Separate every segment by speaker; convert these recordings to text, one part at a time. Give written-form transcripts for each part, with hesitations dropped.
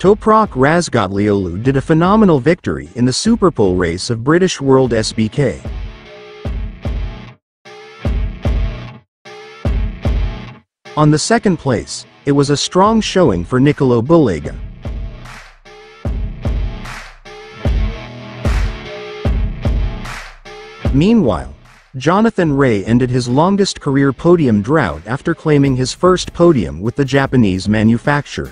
Speaker 1: Toprak Razgatlioglu did a phenomenal victory in the Superpole race of British WorldSBK. On the second place, it was a strong showing for Nicolo Bulega. Meanwhile, Jonathan Rea ended his longest career podium drought after claiming his first podium with the Japanese manufacturer.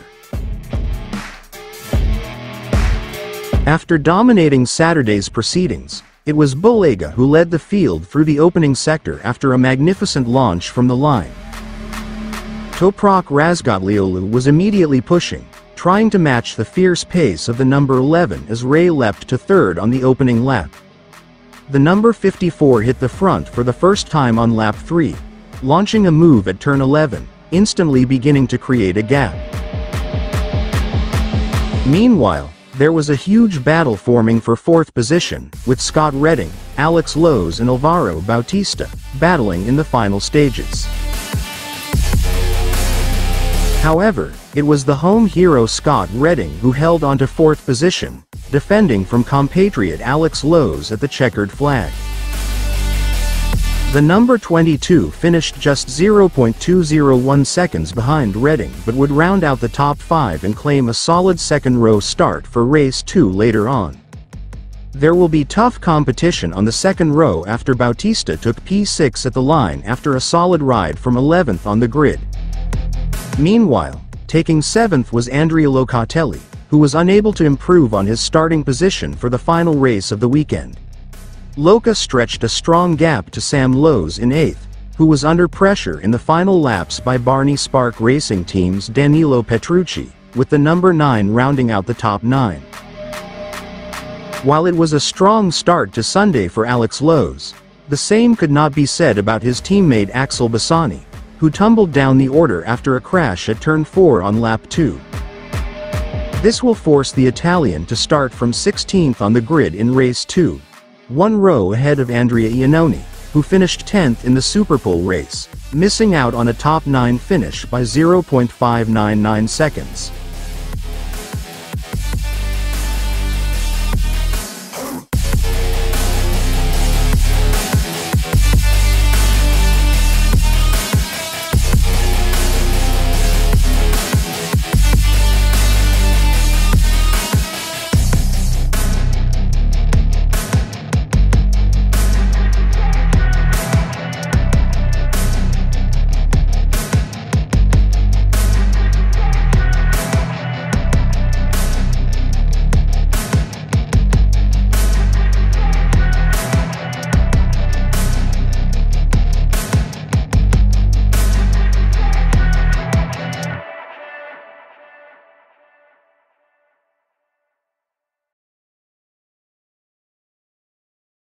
Speaker 1: After dominating Saturday's proceedings, it was Bulega who led the field through the opening sector after a magnificent launch from the line. Toprak Razgatlioglu was immediately pushing, trying to match the fierce pace of the number 11 as Rea leapt to third on the opening lap. The number 54 hit the front for the first time on lap 3, launching a move at turn 11, instantly beginning to create a gap. Meanwhile, there was a huge battle forming for fourth position, with Scott Redding, Alex Lowes and Alvaro Bautista battling in the final stages. However, it was the home hero Scott Redding who held onto fourth position, defending from compatriot Alex Lowes at the checkered flag. The number 22 finished just 0.201 seconds behind Redding but would round out the top 5 and claim a solid second-row start for race 2 later on. There will be tough competition on the second row after Bautista took P6 at the line after a solid ride from 11th on the grid. Meanwhile, taking 7th was Andrea Locatelli, who was unable to improve on his starting position for the final race of the weekend. Loca stretched a strong gap to Sam Lowes in 8th, who was under pressure in the final laps by Barney Spark Racing Team's Danilo Petrucci, with the number 9 rounding out the top 9. While it was a strong start to Sunday for Alex Lowes, the same could not be said about his teammate Axel Bassani, who tumbled down the order after a crash at turn 4 on lap 2. This will force the Italian to start from 16th on the grid in race 2, one row ahead of Andrea Iannone, who finished 10th in the Superpole race, missing out on a top 9 finish by 0.599 seconds.